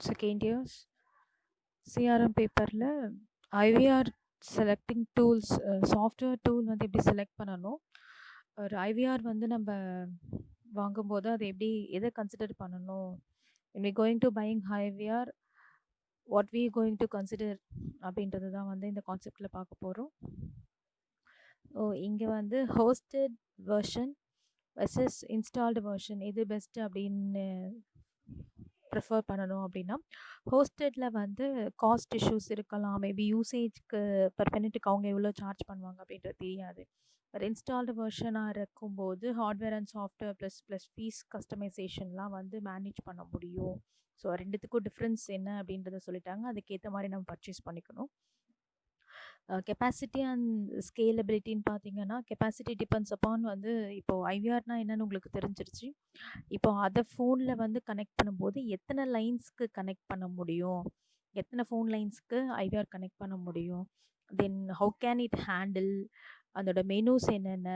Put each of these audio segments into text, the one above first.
Second years CRM பேப்பரில் IVR selecting tools software tool வந்து எப்படி செலக்ட் பண்ணணும், ஒரு ஐவிஆர் வந்து நம்ம வாங்கும்போது அதை எப்படி எதை கன்சிடர் பண்ணணும், when we going to buying IVR what we going to consider அப்படின்றது தான் வந்து இந்த கான்செப்டில் பார்க்க போகிறோம். இங்கே வந்து hosted version versus installed version எது பெஸ்ட் அப்படின்னு ப்ரிஃபர் பண்ணணும் அப்படின்னா, ஹோஸ்டடில் வந்து காஸ்ட் இஷ்யூஸ் இருக்கலாம், மேபி யூசேஜ்க்கு பர் மினிட்டுக்கு அவங்க எவ்வளோ சார்ஜ் பண்ணுவாங்க அப்படின்றது தெரியாது. பட் இன்ஸ்டால்டு வெர்ஷனாக இருக்கும்போது hardware and software plus fees கஸ்டமைசேஷன்லாம் வந்து மேனேஜ் பண்ண முடியும். ஸோ ரெண்டுத்துக்கும் டிஃப்ரென்ஸ் என்ன அப்படின்றத சொல்லிட்டாங்க. அதுக்கேற்ற மாதிரி நம்ம பர்ச்சேஸ் பண்ணிக்கணும். கெப்பாசிட்டி அண்ட் ஸ்கேலபிலிட்டின்னு பார்த்தீங்கன்னா, கெப்பாசிட்டி டிபெண்ட்ஸ் அப்பான் வந்து இப்போது ஐவிஆர்னா என்னன்னு உங்களுக்கு தெரிஞ்சிருச்சு. இப்போ அதை ஃபோனில் வந்து கனெக்ட் பண்ணும்போது எத்தனை லைன்ஸ்க்கு கனெக்ட் பண்ண முடியும், எத்தனை ஃபோன் லைன்ஸ்க்கு ஐவிஆர் கனெக்ட் பண்ண முடியும், then how can it handle, அதோட மெனூஸ் என்னென்ன,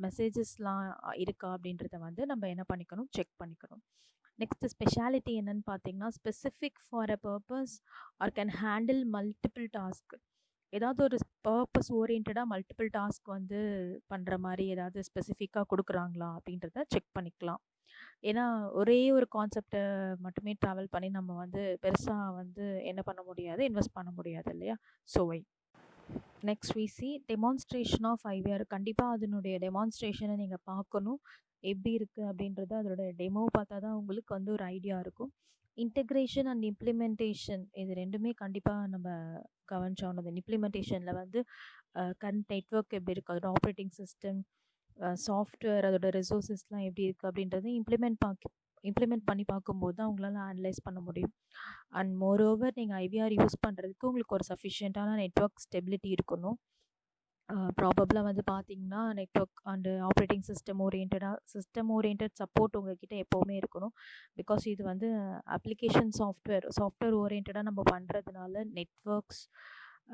மெசேஜஸ்லாம் இருக்கா அப்படின்றத வந்து நம்ம என்ன பண்ணிக்கணும், செக் பண்ணிக்கணும். நெக்ஸ்ட் ஸ்பெஷாலிட்டி என்னன்னு பார்த்தீங்கன்னா, specific for a purpose or can handle multiple task. ஏதாவது ஒரு பர்பஸ் ஓரியன்டாக மல்டிபிள் டாஸ்க் வந்து பண்ணுற மாதிரி ஏதாவது ஸ்பெசிஃபிக்காக கொடுக்குறாங்களா அப்படின்றத செக் பண்ணிக்கலாம். ஏன்னா ஒரே ஒரு கான்செப்டை மட்டுமே ட்ராவல் பண்ணி நம்ம வந்து பெருசாக வந்து என்ன பண்ண முடியாது, இன்வெஸ்ட் பண்ண முடியாது இல்லையா. So next we see demonstration of IVR. கண்டிப்பாக அதனுடைய டெமான்ஸ்ட்ரேஷனை நீங்கள் பார்க்கணும், எப்படி இருக்குது அப்படின்றத அதோட டெமோ பார்த்தா தான் உங்களுக்கு வந்து ஒரு ஐடியா இருக்கும். இன்டெக்ரேஷன் அண்ட் இம்ப்ளிமெண்டேஷன் இது ரெண்டுமே கண்டிப்பாக நம்ம கவனிச்சாகணும். இம்ப்ளிமெண்டேஷனில் வந்து கரண்ட் நெட்ஒர்க் எப்படி இருக்குது, அதோட ஆப்ரேட்டிங் சிஸ்டம், சாஃப்ட்வேர், அதோட ரிசோர்ஸஸ்லாம் எப்படி இருக்குது அப்படின்றது இம்ப்ளிமெண்ட் பண்ணி பார்க்கும்போது தான் உங்களால் அனலைஸ் பண்ண முடியும். அண்ட் மோரோவர் நீங்கள் ஐவிஆர் யூஸ் பண்ணுறதுக்கு உங்களுக்கு ஒரு சஃபிஷியண்ட்டான நெட்ஒர்க் ஸ்டெபிலிட்டி இருக்கணும். ப்ராபபிளாக வந்து பார்த்தீங்கன்னா network and operating system orient support உங்கள்கிட்ட எப்போவுமே இருக்கணும். பிகாஸ் இது வந்து அப்ளிகேஷன் சாஃப்ட்வேர் ஓரியன்டாக நம்ம பண்ணுறதுனால networks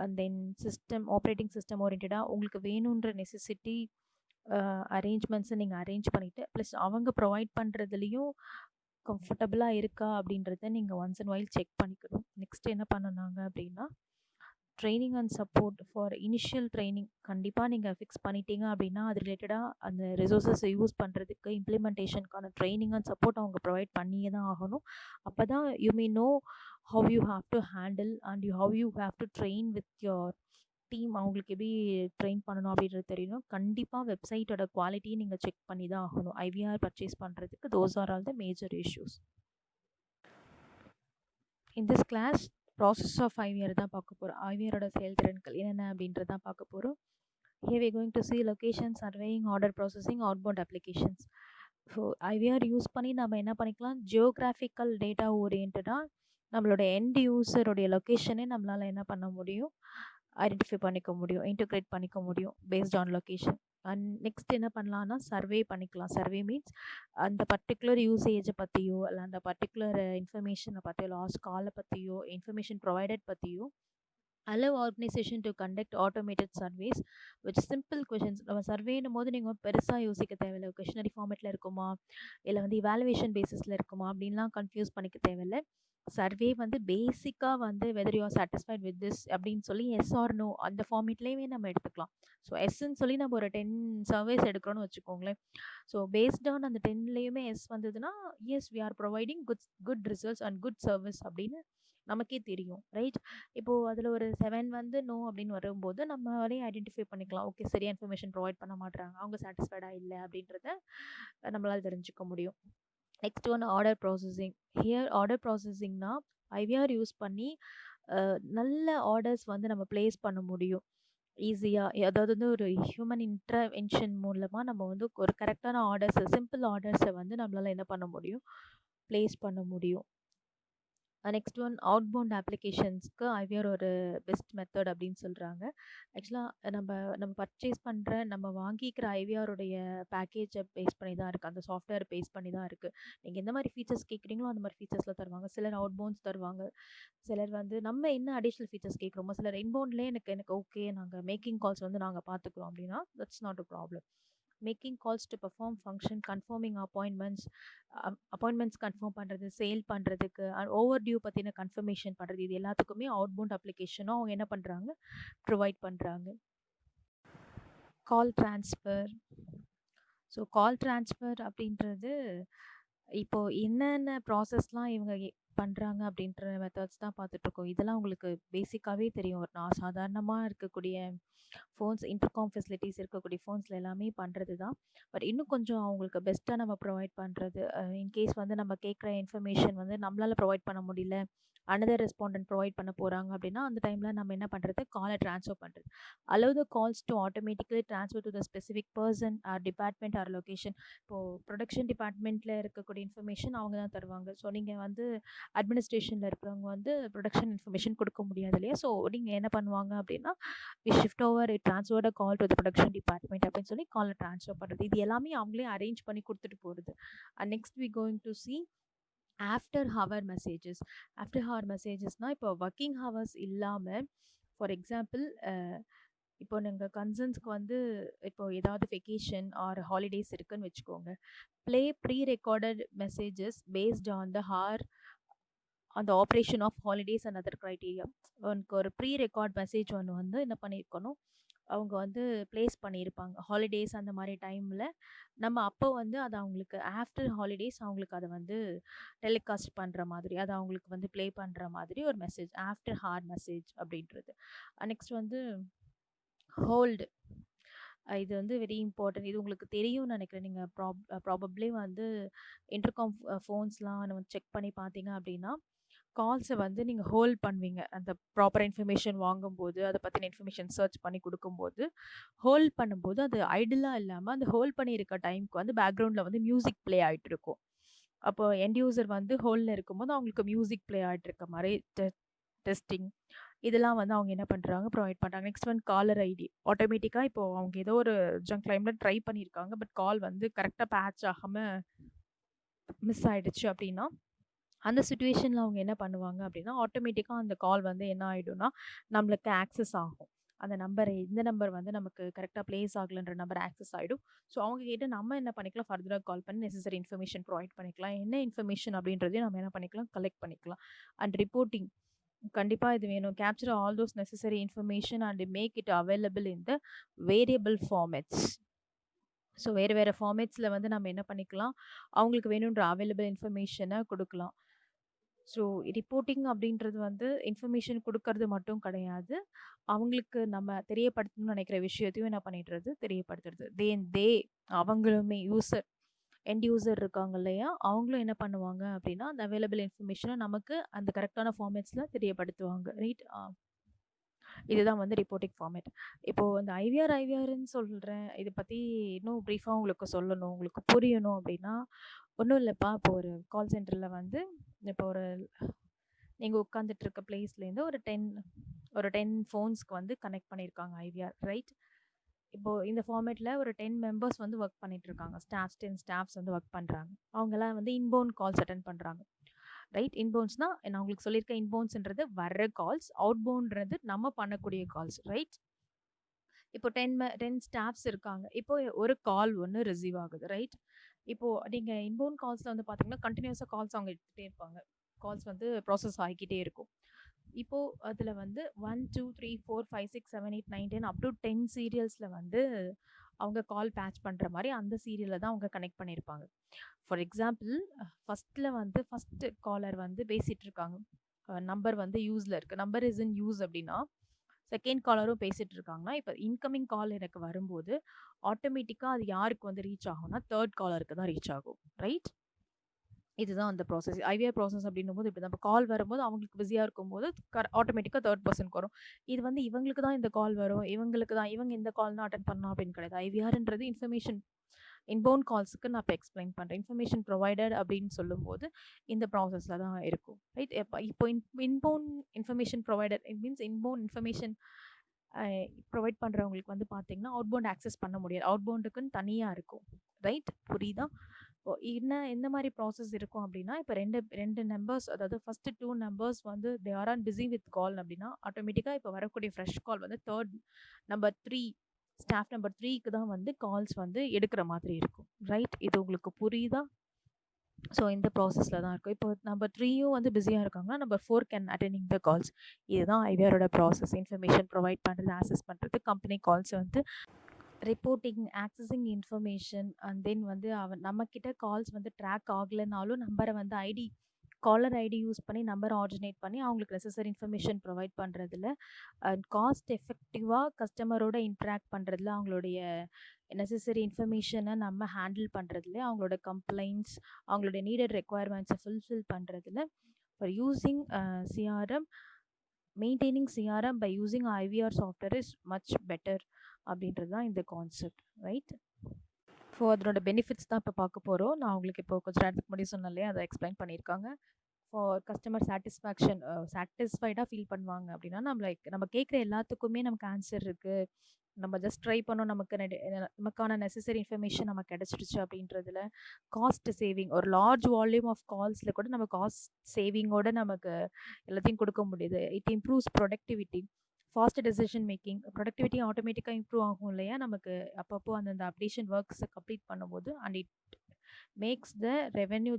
and then operating system ஓரியன்டாக உங்களுக்கு வேணுன்ற நெசசிட்டி அரேஞ்ச்மெண்ட்ஸை நீங்கள் அரேஞ்ச் பண்ணிவிட்டு ப்ளஸ் அவங்க ப்ரொவைட் பண்ணுறதுலையும் கம்ஃபர்டபுளாக இருக்கா அப்படின்றத நீங்கள் ஒன்ஸ் அண்ட் வைல் செக் பண்ணிக்கணும். நெக்ஸ்ட் என்ன பண்ணனாங்க அப்படின்னா, training and support for initial training கண்டிப்பாக நீங்கள் ஃபிக்ஸ் பண்ணிட்டீங்க அப்படின்னா அது ரிலேட்டடாக அந்த ரிசோர்ஸஸை யூஸ் பண்ணுறதுக்கு இம்ப்ளிமெண்டேஷனுக்கான ட்ரைனிங் அண்ட் சப்போர்ட் அவங்க ப்ரொவைட் பண்ணியே தான் ஆகணும். அப்போ தான் you may know how you have to handle and how you have to train with your team. அவங்களுக்கு எப்படி ட்ரெயின் பண்ணணும் அப்படின்றது தெரியணும். கண்டிப்பாக வெப்சைட்டோட குவாலிட்டியை நீங்கள் செக் பண்ணி தான் ஆகணும் ஐவிஆர் பர்ச்சேஸ் பண்ணுறதுக்கு. Those are all the major issues. In this class process of IVR தான் பார்க்க போகிறோம். ஐவிஆரோட செயல்திறன்கள் என்னென்ன அப்படின்றது தான் பார்க்க போகிறோம். Here we going to see location, surveying, order processing, outbound applications. So IVR use பண்ணி நம்ம என்ன பண்ணிக்கலாம், ஜியோகிராஃபிக்கல் டேட்டா ஓரியன்டாக நம்மளோட எண்ட் யூசருடைய லொக்கேஷனே நம்மளால் என்ன பண்ண முடியும், ஐடென்டிஃபை பண்ணிக்க முடியும், இன்டகிரேட் பண்ணிக்க முடியும் based on location. And next என்ன பண்ணலான்னா சர்வே பண்ணிக்கலாம். சர்வே மீன்ஸ் அந்த பர்டிகுலர் யூசேஜை பற்றியோ இல்லை அந்த பர்டிகுலர் இன்ஃபர்மேஷனை பற்றியோ லாஸ்ட் காலை பற்றியோ இன்ஃபர்மேஷன் ப்ரொவைடட் பற்றியோ allow organization to conduct automated surveys with simple questions. நம்ம சர்வேனும் போது நீங்கள் பெருசாக யோசிக்க தேவையில்லை, கொஷனரி ஃபார்மேட்டில் இருக்குமா இல்லை வந்து இவாலுவேஷன் பேசிஸில் இருக்குமா அப்படின்லாம் கன்ஃபியூஸ் பண்ணிக்க தேவையில்லை. சர்வே வந்து பேசிக்காக வந்து whether you are satisfied with this அப்படின்னு சொல்லி எஸ் ஆர் நோ அந்த ஃபார்மேட்லேயுமே நம்ம எடுத்துக்கலாம். ஸோ எஸ்ன்னு சொல்லி நம்ம ஒரு 10 சர்வேஸ் எடுக்கிறோன்னு வச்சுக்கோங்களேன். ஸோ பேஸ்ட் ஆன் அந்த 10லேயுமே எஸ் வந்ததுன்னா yes we are providing good results and good service அப்படின்னு நமக்கே தெரியும், ரைட். இப்போது அதில் ஒரு 7 வந்து நோ அப்படின்னு வரும்போது நம்மளே ஐடென்டிஃபை பண்ணிக்கலாம். ஓகே, சரியாக இன்ஃபர்மேஷன் ப்ரொவைட் பண்ண மாட்டாங்க, அவங்க சாட்டிஸ்ஃபைடாக இல்லை அப்படின்றத நம்மளால் தெரிஞ்சுக்க முடியும். Next one order processing. Here order ப்ராசஸிங்னா ஐவிஆர் யூஸ் பண்ணி நல்ல ஆர்டர்ஸ் வந்து நம்ம ப்ளேஸ் பண்ண முடியும் ஈஸியாக. அதாவது வந்து ஒரு ஹியூமன் இன்டர்வென்ஷன் மூலமாக நம்ம வந்து ஒரு கரெக்டான ஆர்டர்ஸை, சிம்பிள் ஆர்டர்ஸை வந்து நம்மளால் என்ன பண்ண முடியும், ப்ளேஸ் பண்ண முடியும். நெக்ஸ்ட் ஒன் அவுட்பவுண்ட் அப்ளிகேஷன்ஸ்க்கு ஐவிஆர் ஒரு பெஸ்ட் மெத்தட் அப்படின்னு சொல்கிறாங்க. ஆக்சுவலாக நம்ம பர்ச்சேஸ் பண்ணுற, நம்ம வாங்கிக்கிற ஐவிஆருடைய பேக்கேஜை பேஸ் பண்ணி தான் இருக்குது, அந்த சாஃப்ட்வேர் பேஸ் பண்ணி தான் இருக்குது. நீங்கள் எந்த மாதிரி ஃபீச்சர்ஸ் கேட்குறீங்களோ அந்த மாதிரி ஃபீச்சர்ஸில் தருவாங்க. சிலர் அவுட்பவுண்ட்ஸ் தருவாங்க, சிலர் வந்து நம்ம என்ன அடிஷ்னல் ஃபீச்சர்ஸ் கேட்குறோமோ, சிலர் இன்பவுண்ட்லேயே எனக்கு ஓகே நாங்கள் மேக்கிங் கால்ஸ் வந்து நாங்கள் பார்த்துக்குறோம் அப்படின்னா that's not a problem. Making calls to perform function, confirming appointments confirm பண்ணுறது, சேல் பண்ணுறதுக்கு, ஓவர் டியூ பற்றின கன்ஃபர்மேஷன் பண்ணுறது, இது எல்லாத்துக்குமே அவுட்பவுண்ட் அப்ளிகேஷனும் அவங்க என்ன பண்ணுறாங்க, ப்ரொவைட் பண்ணுறாங்க. கால் ட்ரான்ஸ்ஃபர். ஸோ கால் ட்ரான்ஸ்ஃபர் அப்படின்றது இப்போ என்னென்ன ப்ராசஸ்லாம் இவங்க பண்ணுறாங்க அப்படின்ற மெத்தட்ஸ் தான் பார்த்துட்ருக்கோம். இதெல்லாம் உங்களுக்கு பேசிக்காகவே தெரியும். ஒரு நான் சாதாரணமாக இருக்கக்கூடிய ஃபோன்ஸ், இன்டர்காம் ஃபெசிலிட்டிஸ் இருக்கக்கூடிய ஃபோன்ஸில் எல்லாமே பண்ணுறது தான். பட் இன்னும் கொஞ்சம் அவங்களுக்கு பெஸ்ட்டாக நம்ம ப்ரொவைட் பண்ணுறது, இன்கேஸ் வந்து நம்ம கேட்குற இன்ஃபர்மேஷன் வந்து நம்மளால் ப்ரொவைட் பண்ண முடியல, அனதர் ரெஸ்பாண்டன்ட் ப்ரொவைட் பண்ண போகிறாங்க அப்படின்னா அந்த டைமில் நம்ம என்ன பண்ணுறது, காலை ட்ரான்ஸ்ஃபர் பண்ணுறது. Allow the calls to automatically transfer to the specific person or department or location. இப்போது ப்ரொடக்ஷன் டிபார்ட்மெண்ட்டில் இருக்கக்கூடிய இன்ஃபர்மேஷன் அவங்க தான் தருவாங்க. ஸோ நீங்கள் வந்து அட்மினிஸ்ட்ரேஷனில் இருக்கிறவங்க வந்து ப்ரொடக்ஷன் இன்ஃபர்மேஷன் கொடுக்க முடியாது இல்லையா? ஸோ நீங்கள் என்ன பண்ணுவாங்க அப்படின்னா, we shift over it transfer the call to the production department அப்படின்னு சொல்லி காலை ட்ரான்ஸ்ஃபர் பண்ணுறது. இது எல்லாமே அவங்களே அரேஞ்ச் பண்ணி கொடுத்துட்டு போகிறது. And next we going to see after hour messages. After hour மெசேஜஸ்னால் இப்போ ஒர்க்கிங் ஹவர்ஸ் இல்லாமல், ஃபார் எக்ஸாம்பிள் இப்போ நீங்கள் கன்சர்ன்ஸ்க்கு வந்து இப்போ ஏதாவது வெக்கேஷன் ஆர் ஹாலிடேஸ் இருக்குன்னு வச்சுக்கோங்க. Play pre recorded messages based on the அந்த operation of holidays and other criteria. உனக்கு ஒரு ப்ரீ ரெக்கார்ட் மெசேஜ் ஒன்று வந்து என்ன பண்ணியிருக்கணும், அவங்க வந்து ப்ளேஸ் பண்ணியிருப்பாங்க. ஹாலிடேஸ் அந்த மாதிரி டைமில் நம்ம அப்போ வந்து அதை அவங்களுக்கு ஆஃப்டர் ஹாலிடேஸ் அவங்களுக்கு அதை வந்து டெலிகாஸ்ட் பண்ணுற மாதிரி, அதை அவங்களுக்கு வந்து ப்ளே பண்ணுற மாதிரி ஒரு மெசேஜ், ஆஃப்டர் ஹார் மெசேஜ் அப்படின்றது. நெக்ஸ்ட் வந்து ஹோல்டு. இது வந்து வெரி இம்பார்ட்டன்ட். இது உங்களுக்கு தெரியும்னு நினைக்கிறேன். நீங்கள் ப்ராபப்ளி வந்து இன்டர்காம் ஃபோன்ஸ்லாம் நம்ம செக் பண்ணி பார்த்தீங்க அப்படின்னா, கால்ஸை வந்து நீங்கள் ஹோல்ட் பண்ணுவீங்க. அந்த ப்ராப்பர் இன்ஃபர்மேஷன் வாங்கும்போது, அதை பற்றின இன்ஃபர்மேஷன் சர்ச் பண்ணி கொடுக்கும்போது, ஹோல்ட் பண்ணும்போது அது ஐடிலாக இல்லாமல் அந்த ஹோல்ட் பண்ணியிருக்க டைமுக்கு வந்து பேக்ரவுண்டில் வந்து மியூசிக் ப்ளே ஆகிட்டு இருக்கும். அப்போ எண்ட் யூசர் வந்து ஹோல்டில் இருக்கும்போது அவங்களுக்கு மியூசிக் ப்ளே ஆகிட்டு இருக்க மாதிரி டெஸ்டிங் இதெல்லாம் வந்து அவங்க என்ன பண்ணுறாங்க, ப்ரொவைட் பண்ணுறாங்க. Next one caller ID. ஆட்டோமேட்டிக்காக இப்போது அவங்க ஏதோ ஒரு ஜங்க் லைமில் ட்ரை பண்ணியிருக்காங்க, பட் கால் வந்து கரெக்டாக பேட்ச் ஆகாமல் மிஸ் ஆகிடுச்சு அப்படின்னா, அந்த சுச்சுவேஷனில் அவங்க என்ன பண்ணுவாங்க அப்படின்னா, ஆட்டோமேட்டிக்காக அந்த கால் வந்து என்ன ஆகிடும்னா நம்மளுக்கு ஆக்சஸ் ஆகும். அந்த நம்பர், இந்த நம்பர் வந்து நமக்கு கரெக்டாக ப்ளேஸ் ஆகலைன்ற நம்பர் ஆக்சஸ் ஆகிடும். ஸோ அவங்க கிட்ட நம்ம என்ன பண்ணிக்கலாம், ஃபர்தராக கால் பண்ணி நெசசரி இன்ஃபர்மேஷன் ப்ரொவைட் பண்ணிக்கலாம். என்ன இன்ஃபர்மேஷன் அப்படின்றதையும் நம்ம என்ன பண்ணிக்கலாம், கலெக்ட் பண்ணிக்கலாம். அண்ட் ரிப்போர்ட்டிங் கண்டிப்பாக இது வேணும். Capture all those necessary information and make it available in the variable formats. So வேறு ஃபார்மேட்ஸில் வந்து நம்ம என்ன பண்ணிக்கலாம், அவங்களுக்கு வேணுன்ற அவைலபிள் இன்ஃபர்மேஷனை கொடுக்கலாம். ஸோ ரிப்போர்ட்டிங் அப்படின்றது வந்து இன்ஃபர்மேஷன் கொடுக்கறது மட்டும் கிடையாது, அவங்களுக்கு நம்ம தெரியப்படுத்தணும்னு நினைக்கிற விஷயத்தையும் என்ன பண்ணிடுறது, தெரியப்படுத்துறது. அவங்களுமே எண்ட் யூசர் இருக்காங்க இல்லையா, அவங்களும் என்ன பண்ணுவாங்க அப்படின்னா, அந்த அவைலபிள் இன்ஃபர்மேஷனை நமக்கு அந்த கரெக்டான ஃபார்மேட்ஸில் தெரியப்படுத்துவாங்க. ரைட். இதுதான் வந்து ரிப்போர்ட்டிங் ஃபார்மேட். இப்போது இந்த ஐவிஆர்ன்னு சொல்கிறேன், இதை பற்றி இன்னும் ப்ரீஃபாக உங்களுக்கு சொல்லணும், உங்களுக்கு புரியணும் அப்படின்னா, ஒன்றும் இல்லைப்பா. இப்போ ஒரு கால் சென்டரில் வந்து இப்போ நீங்கள் உட்காந்துட்டு இருக்க பிளேஸ்லேருந்து ஒரு 10 ஃபோன்ஸ்க்கு வந்து கனெக்ட் பண்ணியிருக்காங்க ஐவிஆர், ரைட். இப்போது இந்த ஃபார்மேட்டில் ஒரு 10 மெம்பர்ஸ் வந்து ஒர்க் பண்ணிட்டு இருக்காங்க. 10 ஸ்டாஃப்ஸ் வந்து ஒர்க் பண்ணுறாங்க. அவங்கெல்லாம் வந்து இன்பவுண்ட் கால்ஸ் அட்டன் பண்ணுறாங்க, ரைட். இன்பவுண்ட்ஸ்னால் நான் உங்களுக்கு சொல்லியிருக்கேன், இன்பவுண்ட்ஸ்ன்றது வர்ற கால்ஸ், அவுட்பவுண்ட்ன்றது நம்ம பண்ணக்கூடிய கால்ஸ், ரைட். இப்போ 10 ஸ்டாஃப்ஸ் இருக்காங்க. இப்போ ஒரு கால் ஒன்று ரிசீவ் ஆகுது, ரைட். இப்போது நீங்கள் இன்பவுண்ட் கால்ஸில் வந்து பார்த்தீங்கன்னா கண்டினியூஸாக கால்ஸ் அவங்க எடுத்துகிட்டே இருப்பாங்க. கால்ஸ் வந்து ப்ராசஸ் ஆகிக்கிட்டே இருக்கும். இப்போது அதில் வந்து 1 2 3 4 5 6 7 8 9 10 அப் டு 10 சீரியல்ஸில் வந்து அவங்க கால் பேட்ச் பண்ணுற மாதிரி அந்த சீரியலில் தான் அவங்க கனெக்ட் பண்ணியிருப்பாங்க. ஃபார் எக்ஸாம்பிள், ஃபஸ்ட்டு காலர் வந்து பேசிகிட்டு இருக்காங்க, நம்பர் வந்து யூஸில் இருக்குது, நம்பர் இஸ் இன் யூஸ் அப்படின்னா, செகண்ட் காலரும் பேசிகிட்டு இருக்காங்கன்னா, இப்போ இன்கமிங் கால் எனக்கு வரும்போது ஆட்டோமேட்டிக்காக அது யாருக்கு வந்து ரீச் ஆகும்னா தேர்ட் காலருக்கு தான் ரீச் ஆகும், ரைட். இதுதான் அந்த ப்ராசஸ். ஐவிஆர் ப்ராசஸ் அப்படின்னும் போது இப்படி தான். இப்போ கால் வரும்போது அவங்களுக்கு பிஸியாக இருக்கும்போது ஆட்டோமேட்டிக்காக தேர்ட் பர்சனுக்கு வரும். இது வந்து இவங்களுக்கு தான் இந்த கால் வரும், இவங்க இந்த கால் தான் அட்டன் பண்ணணும் அப்படின்னு கிடையாது. ஐவிஆர்ன்றது இன்ஃபர்மேஷன் இன்பவுண்ட் கால்ஸுக்கு நான் இப்போ எக்ஸ்பிளைன் பண்ணுறேன். இன்ஃபர்மேஷன் ப்ரொவைடர் அப்படின்னு சொல்லும்போது இந்த ப்ராசஸில் தான் இருக்கும், ரைட். இப்போ inbound information provider, it means inbound information provide பண்ணுறவங்களுக்கு வந்து பார்த்தீங்கன்னா அவுட்பவுண்ட் ஆக்சஸ் பண்ண முடியாது, அவுட்பவுண்டுக்குன்னு தனியாக இருக்கும், ரைட். புரியுதா? எந்த மாதிரி ப்ராசஸ் இருக்கும் அப்படின்னா, இப்போ ரெண்டு நம்பர்ஸ், அதாவது ஃபஸ்ட்டு 2 நம்பர்ஸ் வந்து they are on busy with call அப்படின்னா, ஆட்டோமேட்டிக்காக இப்போ வரக்கூடிய ஃப்ரெஷ் கால் வந்து நம்பர் 3 ஸ்டாஃப் நம்பர் 3க்கு தான் வந்து கால்ஸ் வந்து எடுக்கிற மாதிரி இருக்கும். ரைட்? இது உங்களுக்கு புரியுதா? ஸோ இந்த ப்ராசஸில் தான் இருக்கும். இப்போ நம்பர் 3யும் வந்து பிஸியாக இருக்காங்கன்னா, number 4 can attending the calls. இதுதான் ஐவிஆரோட ப்ராசஸ். இன்ஃபர்மேஷன் ப்ரொவைட் பண்ணுறது, ஆக்சஸ் பண்ணுறது, கம்பெனி கால்ஸ் வந்து reporting, accessing information and then வந்து நம்மக்கிட்ட கால்ஸ் வந்து ட்ராக் ஆகலைனாலும் நம்பரை வந்து காலர் ஐடி யூஸ் பண்ணி நம்பர் ஆர்ஜினேட் பண்ணி அவங்களுக்கு நெசசரி இன்ஃபர்மேஷன் ப்ரொவைட் பண்ணுறதுல அண்ட் காஸ்ட் எஃபெக்டிவாக கஸ்டமரோட இன்ட்ராக்ட் பண்ணுறதுல அவங்களுடைய நெசசரி இன்ஃபர்மேஷனை நம்ம ஹேண்டில் பண்ணுறதுல அவங்களோட கம்ப்ளைண்ட்ஸ், அவங்களுடைய நீடட் ரெக்குவயர்மெண்ட்ஸை ஃபுல்ஃபில் பண்ணுறதுல for using CRM, maintaining CRM by using IVR software is much better அப்படின்றது தான் இந்த கான்செப்ட். ரைட்? ஸோ அதனோட பெனிஃபிட்ஸ் தான் இப்போ பார்க்க போகிறோம். நான் உங்களுக்கு இப்போ கொஞ்சம் நேரத்துக்கு முன்னாடி சொன்னேன் இல்லையா, அதை எக்ஸ்பிளைன் பண்ணியிருக்காங்க. ஃபார் கஸ்டமர் சாட்டிஸ்ஃபைடாக ஃபீல் பண்ணுவாங்க அப்படின்னா நம்ம கேட்குற எல்லாத்துக்குமே நமக்கு ஆன்சர் இருக்குது, நம்ம ஜஸ்ட் ட்ரை பண்ணோம், நமக்கான நெசசரி இன்ஃபர்மேஷன் நமக்கு கிடச்சிடுச்சு அப்படின்றதுல காஸ்ட் சேவிங், ஒரு லார்ஜ் வால்யூம் ஆஃப் கால்ஸில் கூட நம்ம காஸ்ட் சேவிங்கோட நமக்கு எல்லாத்தையும் கொடுக்க முடியுது. It improves productivity, fast decision making. Productivity ஆட்டோமேட்டிக்காக இம்ப்ரூவ் ஆகும் இல்லையா நமக்கு அப்பப்போ அந்தந்த அப்டேஷன் ஒர்க்ஸை கம்ப்ளீட் பண்ணும்போது. And it makes the revenue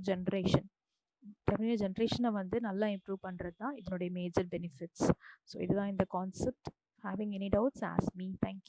ஜென்ரேஷனை வந்து நல்லா இம்ப்ரூவ் பண்ணுறது தான் இதனுடைய மேஜர் பெனிஃபிட்ஸ். ஸோ இதுதான் இந்த concept. Having any doubts ask me. Thank you.